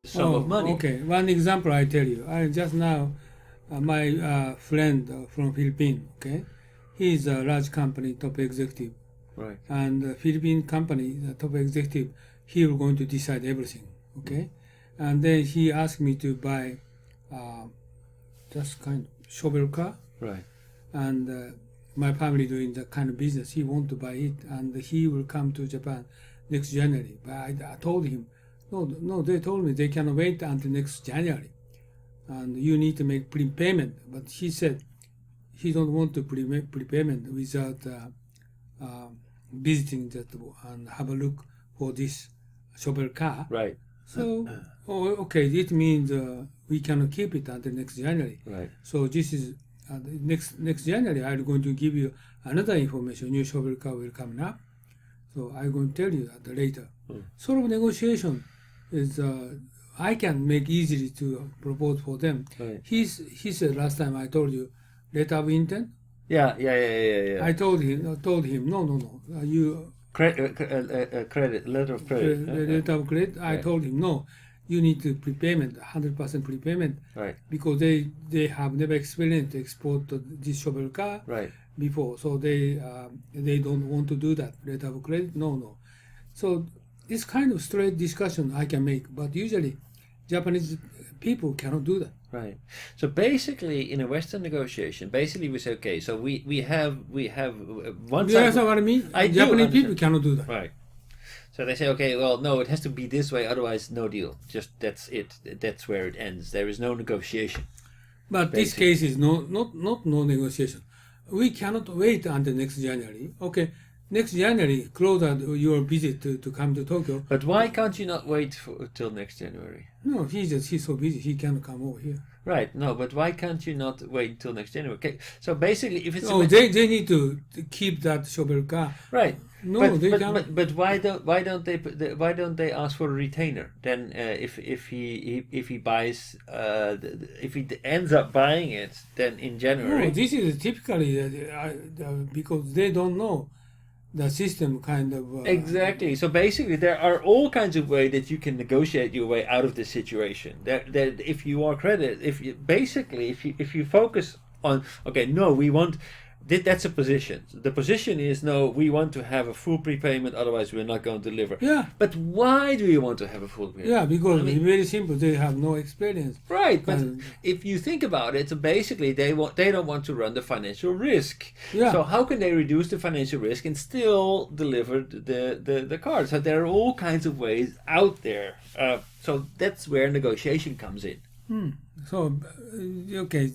sum of money. Okay, one example I tell you. I just now, my friend from Philippines, okay, he's a large company top executive, Right. and the Philippine company, the top executive, he will going to decide everything, okay, and then he asked me to buy just kind of shovel car, Right. and my family doing that kind of business. He want to buy it, and he will come to Japan next January. But I told him, no. They told me they cannot wait until next January, and you need to make prepayment. But he said he don't want to prepayment without visiting that and have a look for this shovel car. Right. So, okay, it means we cannot keep it until next January. Right. So this is next January. I'm going to give you another information. New shovel car will come up. So I'm going to tell you that later. Sort of negotiation is I can make easily to propose for them. Right. He said last time I told you letter of intent. Yeah. I told him no. You credit letter of credit. letter of credit. I Right. told him no. You need to prepayment, 100% prepayment, Right. because they have never experienced to export this shovel car Right. before, so they don't want to do that. Letter of credit, no. So this kind of straight discussion I can make, but usually Japanese people cannot do that. Right. So basically, in a Western negotiation, basically we say, okay, so we have one You side. understand what I mean? I do Japanese understand. people cannot do that. Right. So they say, okay, well, no, it has to be this way, otherwise no deal. Just that's it. That's where it ends. There is no negotiation. But this Basically. case is not no negotiation. We cannot wait until next January. Okay, next January, close out your visit to come to Tokyo. But why can't you not wait till next January? No, he's so busy, he cannot come over here. Right. No, but why can't you not wait until next January? Okay. So basically, if it's Oh, they need to keep that shovel car. right. No, they cannot. But why don't they ask for a retainer? Then if he buys if he ends up buying it, then in January. No, this is typically because they don't know the system kind of. Exactly. So basically, there are all kinds of ways that you can negotiate your way out of this situation. That if you are if you focus on, okay, no, we want. That's a position. The position is, no, we want to have a full prepayment, otherwise we're not going to deliver. Yeah. But why do you want to have a full prepayment? Yeah, because it's very simple. They have no experience. Right, but if you think about it, basically they don't want to run the financial risk. Yeah. So how can they reduce the financial risk and still deliver the car? So there are all kinds of ways out there. So that's where negotiation comes in. So, okay,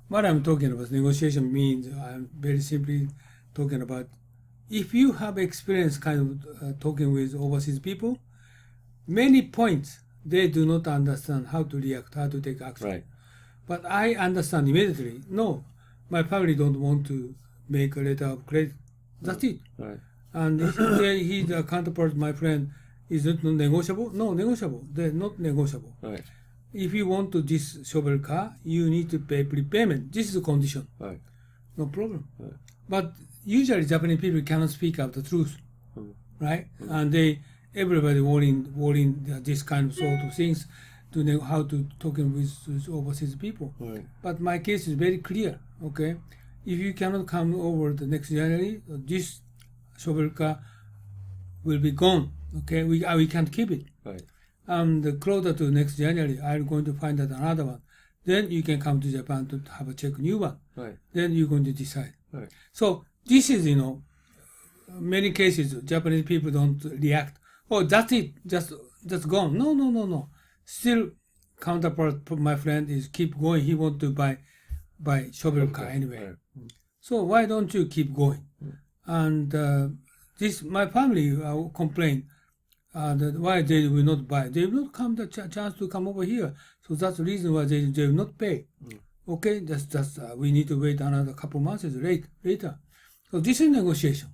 what I'm talking about negotiation means I'm very simply talking about if you have experience kind of talking with overseas people, many points they do not understand how to react, how to take action. Right. But I understand immediately. No, my family don't want to make a letter of credit. That's it. Right. And he's a counterpart, my friend, is it not negotiable? No, negotiable. They're not negotiable. Right. If you want to this shovel car, you need to pay prepayment. This is the condition. Right. No problem. Right. But usually Japanese people cannot speak out the truth, right? And everybody worrying this kind of sort of things to know how to talking with overseas people. Right. But my case is very clear. Okay, if you cannot come over the next January, this shovel car will be gone. Okay, we can't keep it. Right. And closer to next January, I'm going to find out another one. Then you can come to Japan to have a check new one. Right. Then you're going to decide. Right. So this is, many cases Japanese people don't react. Oh, that's it, just gone. No. Still, counterpart, my friend, is keep going. He want to buy shovel car anyway. Right. So why don't you keep going? And this my family complain. That why they will not buy. They will not come the chance to come over here. So that's the reason why they will not pay. Okay, that's we need to wait another couple months later. So this is negotiation.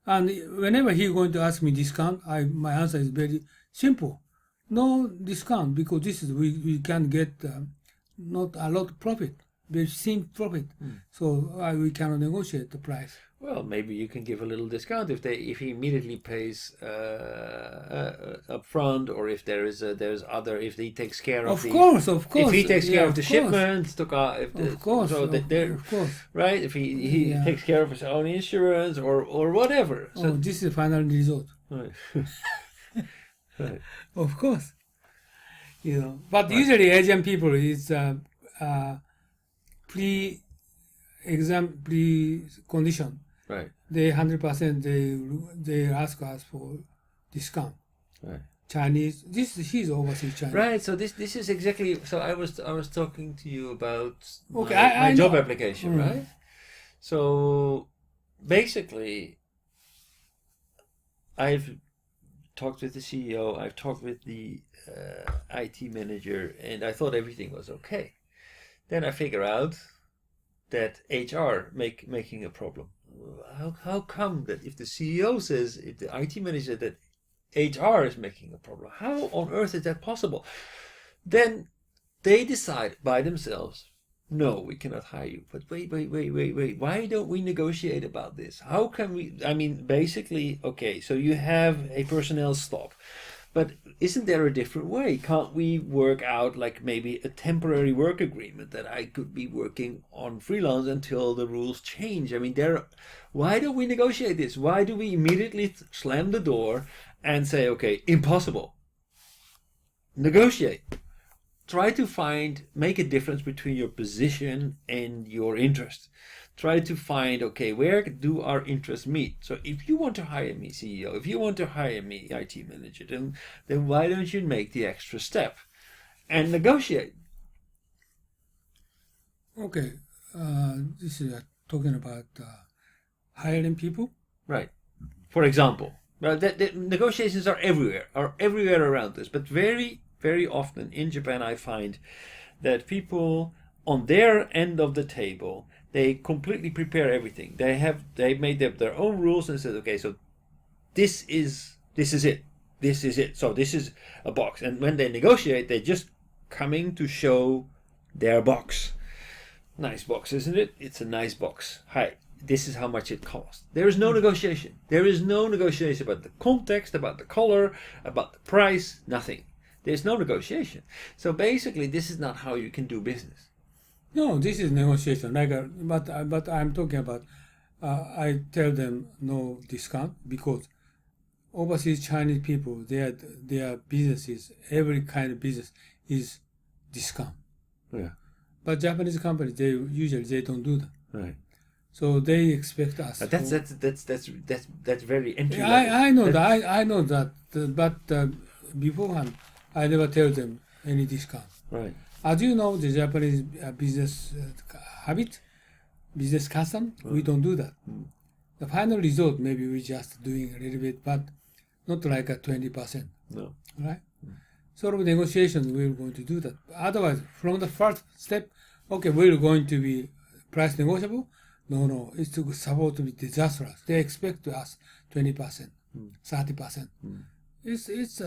And whenever he's going to ask me discount, my answer is very simple. No discount, because this is we can get not a lot of profit. we same profit. So we cannot negotiate the price. Well, maybe you can give a little discount if he immediately pays up front, or if if he takes care of Of course. if he takes care Yeah, of the of course. shipment, of course, so that of course. right, if he Yeah. takes care of his own insurance or whatever. So This is the final result. right. Right. Of course. But usually Asian people is pre-condition. Right. They 100% they ask us for discount. Right. Chinese. He's overseas Chinese. Right. So this is exactly. So I was talking to you about Okay, my I job know. application, right? So basically, I've talked with the CEO. I've talked with the IT manager, and I thought everything was okay. Then I figure out that HR making a problem. How come that if the CEO says, if the IT manager, that HR is making a problem, how on earth is that possible? Then they decide by themselves, no, we cannot hire you. But wait, why don't we negotiate about this? How can we, basically, okay, so you have a personnel stop, but isn't there a different way? Can't we work out like maybe a temporary work agreement that I could be working on freelance until the rules change? Why don't we negotiate this? Why do we immediately slam the door and say, okay, impossible? Negotiate. Try to make a difference between your position and your interest. Try to find, okay, where do our interests meet? So if you want to hire me CEO, if you want to hire me IT manager, then why don't you make the extra step and negotiate? Okay, this is talking about hiring people. Right. For example, the negotiations are everywhere around us, but very, very often in Japan I find that people on their end of the table, they completely prepare everything. They made their own rules and said, okay, so this is it. So this is a box. And when they negotiate, they're just coming to show their box. Nice box, isn't it? It's a nice box. Hi, this is how much it costs. There is no negotiation. There is no negotiation about the context, about the color, about the price, nothing. There's no negotiation. So basically, this is not how you can do business. No, this is negotiation. But I'm talking about. I tell them no discount because overseas Chinese people, their businesses, every kind of business is discount. Yeah. But Japanese companies, they usually don't do that. Right. So they expect us. But that's very entry level. I know that. I know that. But beforehand, I never tell them any discount. Right. As you know, the Japanese business habit, business custom, we don't do that. The final result, maybe we just doing a little bit, but not like a 20%. No. Right? Sort of negotiation, we're going to do that. Otherwise, from the first step, okay, we're going to be price negotiable. No, it's supposed to be disastrous. They expect us 20%, 30%. It's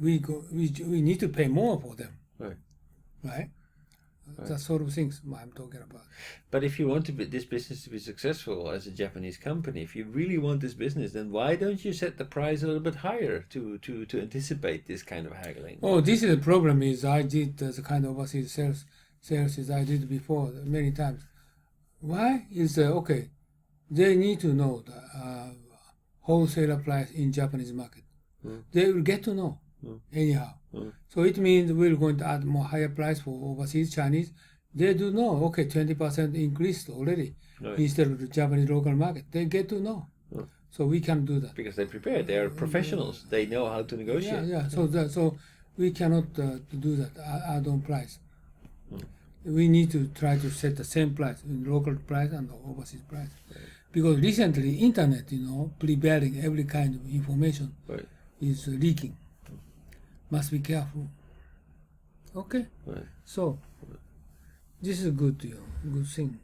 we need to pay more for them. Right? That sort of things I'm talking about. But if you want this business to be successful as a Japanese company, if you really want this business, then why don't you set the price a little bit higher to anticipate this kind of haggling? Oh, this is the problem. Is I did the kind of overseas sales as I did before many times. Why is okay? They need to know the wholesaler price in Japanese market. They will get to know anyhow. So it means we're going to add more higher price for overseas Chinese. They do know, okay, 20% increased already instead of the Japanese local market. They get to know. So we can do that. Because they prepare. They are professionals. They know how to negotiate. Yeah. So we cannot do that, add on price. We need to try to set the same price, in local price and overseas price. Because recently, internet, prevailing every kind of information is leaking. Must be careful. Okay? Right. So, this is good, good thing.